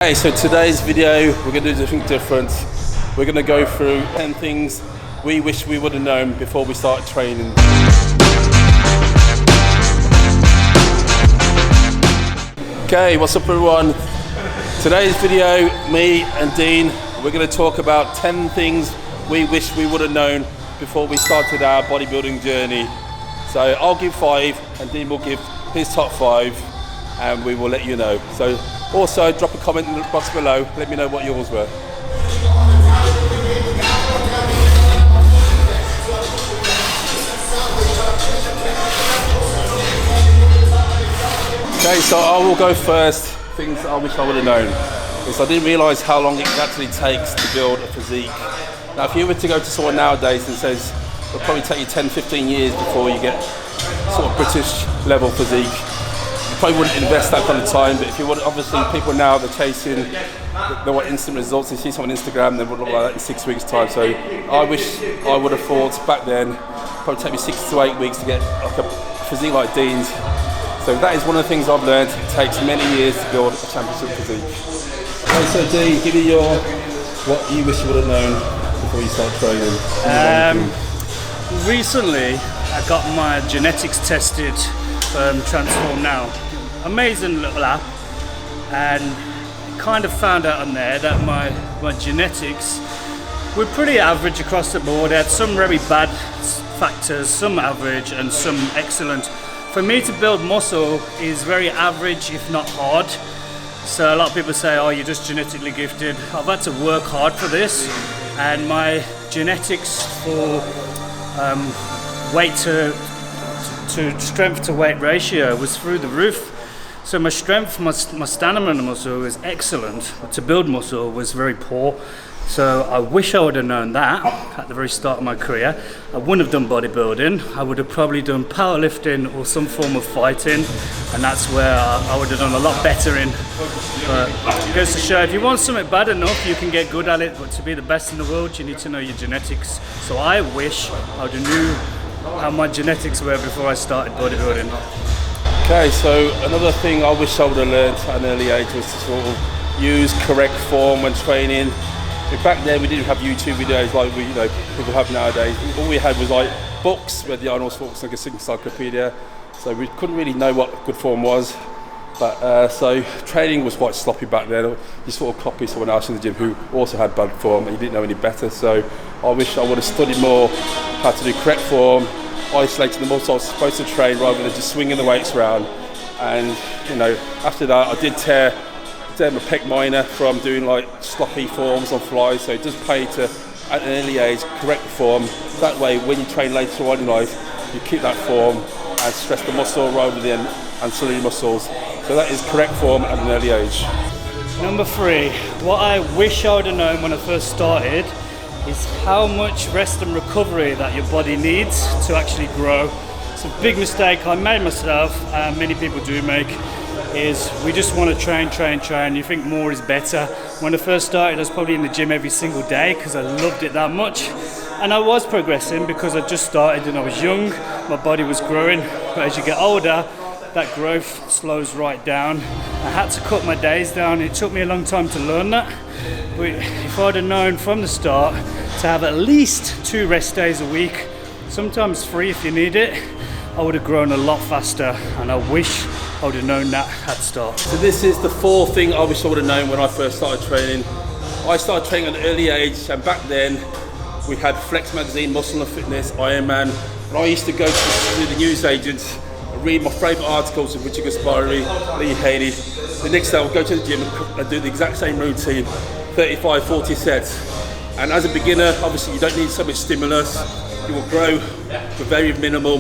Hey, so today's video, we're going to do something different. We're going to go through 10 things we wish we would have known before we started training. Okay, what's up everyone? Today's video, me and Dean, we're going to talk about 10 things we wish we would have known before we started our bodybuilding journey. So I'll give 5 and Dean will give his top 5 and we will let you know. So also drop a comment in the box below, let me know what yours were. Okay, so I will go first. Things I wish I would have known is I didn't realise how long it actually takes to build a physique. Now if you were to go to someone nowadays and says it'll probably take you 10-15 years before you get sort of British level physique, probably wouldn't invest that kind of time, but if you would, obviously people now they're chasing, they want instant results. They see someone on Instagram, they would look like that in 6 weeks time. So I wish I would have thought back then, probably take me 6 to 8 weeks to get like a physique like Dean's. So that is one of the things I've learned. It takes many years to build a championship physique. Okay, so Dean, give me what you wish you would have known before you start training. Recently, I got my genetics tested, Transform Now. Amazing little app, and kind of found out on there that my genetics were pretty average across the board. I had some very bad factors, some average and some excellent. For me to build muscle is very average, if not hard. So a lot of people say, oh, you're just genetically gifted. I've had to work hard for this, and my genetics for weight to strength to weight ratio was through the roof. So my strength, my stamina muscle was excellent, but to build muscle was very poor. So I wish I would have known that at the very start of my career. I wouldn't have done bodybuilding. I would have probably done powerlifting or some form of fighting, and that's where I would have done a lot better in. But it goes to show, if you want something bad enough, you can get good at it, but to be the best in the world, you need to know your genetics. So I wish I would have knew how my genetics were before I started bodybuilding. Okay, so another thing I wish I would have learned at an early age was to sort of use correct form when training. Back then we didn't have YouTube videos like people have nowadays. All we had was like books where the Arnold Schwarzenegger encyclopedia, so we couldn't really know what good form was. But so training was quite sloppy back then. You sort of copy someone else in the gym who also had bad form and you didn't know any better. So I wish I would have studied more how to do correct form, isolating the muscle I was supposed to train rather than just swinging the weights around. And after that I did tear my pec minor from doing like sloppy forms on flies. So it does pay to, at an early age, correct the form. That way when you train later on in life, you keep that form and stress the muscle rather than ancillary muscles. So that is correct form at an early age. Number 3, what I wish I would have known when I first started is how much rest and recovery that your body needs to actually grow. It's a big mistake I made myself, and many people do make, is we just want to train. You think more is better. When I first started, I was probably in the gym every single day because I loved it that much. And I was progressing because I just started and I was young, my body was growing. But as you get older, that growth slows right down. I had to cut my days down. It took me a long time to learn that. But if I'd have known from the start to have at least 2 rest days a week, sometimes 3 if you need it, I would have grown a lot faster, and I wish I would have known that at the start. So this is the 4th thing I wish I would have known when I first started training. I started training at an early age, and back then we had Flex magazine, Muscle and Fitness, Iron Man, and I used to go to the newsagents and read my favourite articles of Richard Gaspari, Lee Haney. The next day I would go to the gym and do the exact same routine, 35-40 sets. And as a beginner, obviously you don't need so much stimulus. You will grow with very minimal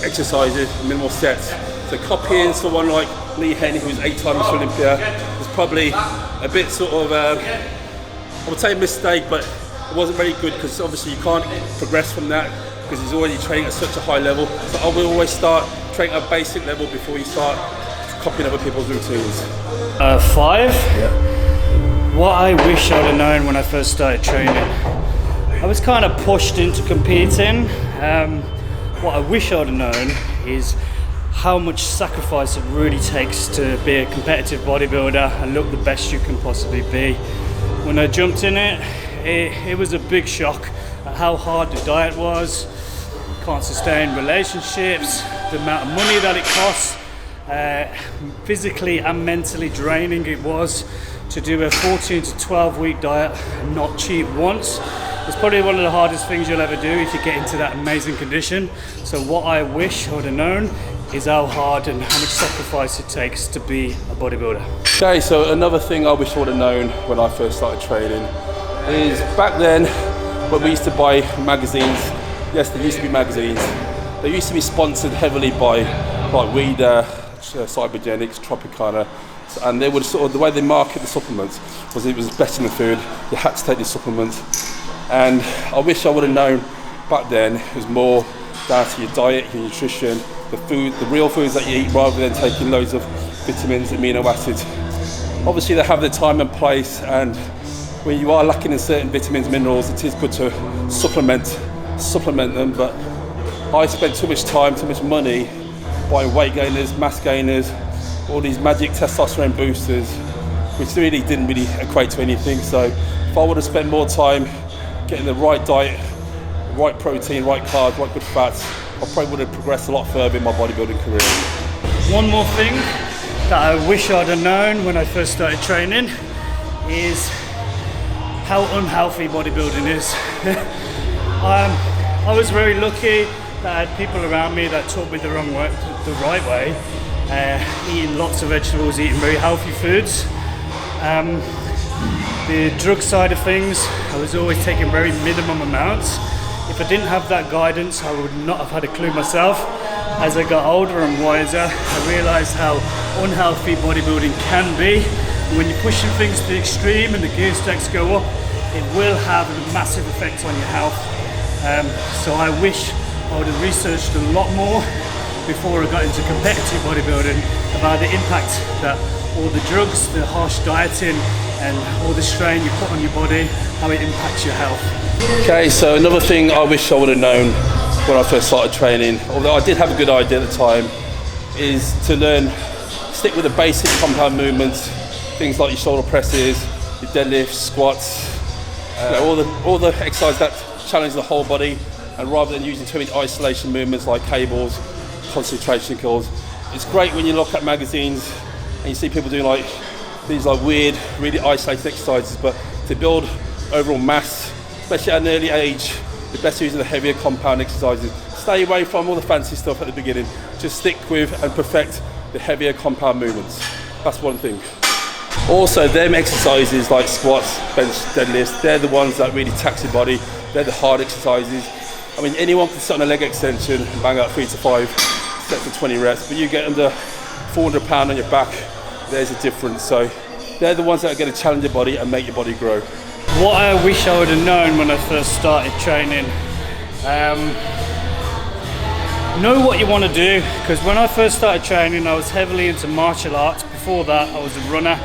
exercises, minimal sets. So copying someone like Lee Haney, who's 8-time Mr. Olympia, was probably a bit sort of, I would say a mistake, but it wasn't very good because obviously you can't progress from that because he's already training at such a high level. So I will always start training at a basic level before you start copying other people's routines. 5? Yeah. What I wish I would have known when I first started training. I was kind of pushed into competing. What I wish I would have known is how much sacrifice it really takes to be a competitive bodybuilder and look the best you can possibly be. When I jumped in it was a big shock at how hard the diet was, can't sustain relationships, the amount of money that it costs, physically and mentally draining it was to do a 14 to 12 week diet and not cheat once. It's probably one of the hardest things you'll ever do if you get into that amazing condition. So what I wish I would have known is how hard and how much sacrifice it takes to be a bodybuilder. Okay, so another thing I wish I would have known when I first started training is back then when we used to buy magazines. Yes, there used to be magazines. They used to be sponsored heavily by like Weeder, Cybergenics, Tropicana, and they would sort of, the way they market the supplements was it was better than food. You had to take these supplements, and I wish I would have known back then it was more down to your diet, your nutrition, the food, the real foods that you eat, rather than taking loads of vitamins, amino acids. Obviously they have their time and place, and when you are lacking in certain vitamins, minerals, it is good to supplement them, but I spent too much time, too much money buying weight gainers, mass gainers, all these magic testosterone boosters, which really didn't really equate to anything. So if I would have spent more time getting the right diet, right protein, right carbs, right good fats, I probably would have progressed a lot further in my bodybuilding career. One more thing that I wish I'd have known when I first started training is how unhealthy bodybuilding is. I was very lucky that I had people around me that taught me the right way, eating lots of vegetables, eating very healthy foods. The drug side of things, I was always taking very minimum amounts. If I didn't have that guidance, I would not have had a clue myself. As I got older and wiser, I realised how unhealthy bodybuilding can be. When you're pushing things to the extreme and the gear stacks go up, it will have a massive effect on your health. So I wish I would have researched a lot more before I got into competitive bodybuilding about the impact that all the drugs, the harsh dieting and all the strain you put on your body, how it impacts your health. Okay, so another thing I wish I would have known when I first started training, although I did have a good idea at the time, is to stick with the basic compound movements, things like your shoulder presses, your deadlifts, squats, all the exercises that challenge the whole body, and rather than using too many isolation movements like cables, concentration kills. It's great when you look at magazines and you see people doing like these like weird, really isolated exercises, but to build overall mass, especially at an early age, the best using the heavier compound exercises. Stay away from all the fancy stuff at the beginning. Just stick with and perfect the heavier compound movements. That's one thing. Also, them exercises like squats, bench, deadlifts, they're the ones that really tax your body. They're the hard exercises. I mean, anyone can sit on a leg extension and bang out 3 to 5 sets of 20 reps, but you get under 400 pounds on your back, there's a difference. So they're the ones that are going to challenge your body and make your body grow. What I wish I would have known when I first started training, know what you want to do, because when I first started training I was heavily into martial arts. Before that I was a runner,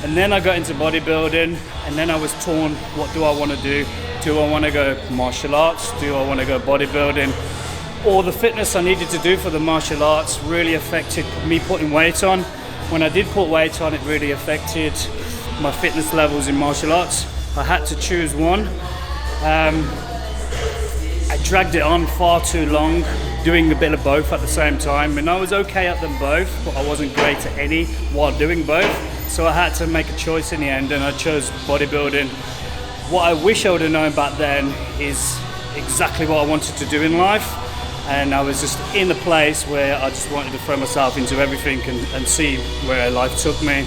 and then I got into bodybuilding, and then I was torn, what do I want to do? Do I want to go martial arts? Do I want to go bodybuilding? Or the fitness I needed to do for the martial arts really affected me putting weight on. When I did put weight on, it really affected my fitness levels in martial arts. I had to choose one. I dragged it on far too long, doing a bit of both at the same time, and I was okay at them both, but I wasn't great at any while doing both. So I had to make a choice in the end, and I chose bodybuilding. What I wish I would have known back then is exactly what I wanted to do in life, and I was just in a place where I just wanted to throw myself into everything and see where life took me.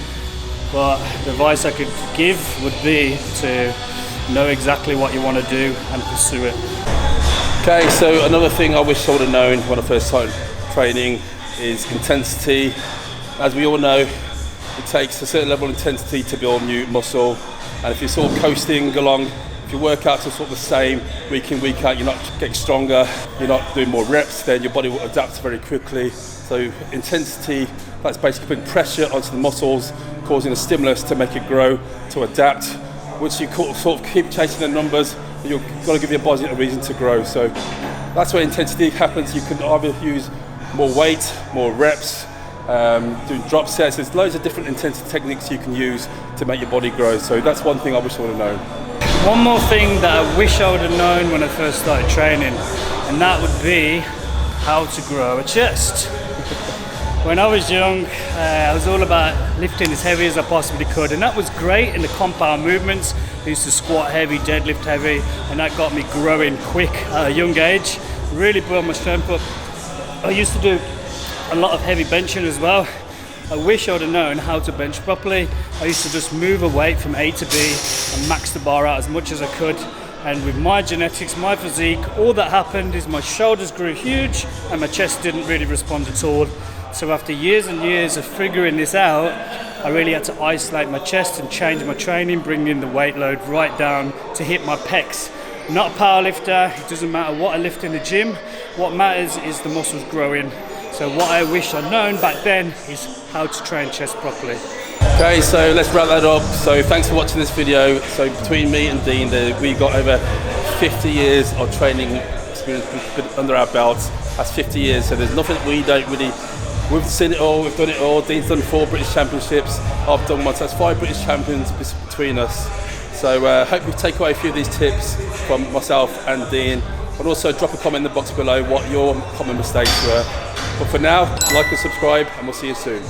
But the advice I could give would be to know exactly what you want to do and pursue it. Okay, so another thing I wish I would have known when I first started training is intensity. As we all know, it takes a certain level of intensity to build new muscle, and if you're sort of coasting along, if your workouts are sort of the same week in, week out, you're not getting stronger, you're not doing more reps, then your body will adapt very quickly. So intensity, that's basically putting pressure onto the muscles, causing a stimulus to make it grow, to adapt. Once you sort of keep chasing the numbers, you've got to give your body a reason to grow. So that's where intensity happens. You can either use more weight, more reps, doing drop sets. There's loads of different intensive techniques you can use to make your body grow. So that's one thing I wish I would have known. One more thing that I wish I would have known when I first started training, and that would be how to grow a chest. When I was young, I was all about lifting as heavy as I possibly could, and that was great in the compound movements. I used to squat heavy, deadlift heavy, and that got me growing quick at a young age. Really built my strength up. I used to do a lot of heavy benching as well. I wish I would have known how to bench properly. I used to just move a weight from A to B and max the bar out as much as I could. And with my genetics, my physique, all that happened is my shoulders grew huge and my chest didn't really respond at all. So after years and years of figuring this out, I really had to isolate my chest and change my training, bringing the weight load right down to hit my pecs. I'm not a power lifter. It doesn't matter what I lift in the gym. What matters is the muscles growing. So what I wish I'd known back then is how to train chest properly. Okay, so let's wrap that up. So thanks for watching this video. So between me and Dean, we got over 50 years of training experience under our belts. That's 50 years, so there's nothing we don't really, we've seen it all, we've done it all. Dean's done 4 British Championships, I've done 1, so that's 5 British Champions between us. So hope you take away a few of these tips from myself and Dean, and also drop a comment in the box below what your common mistakes were. But for now, like and subscribe, and we'll see you soon.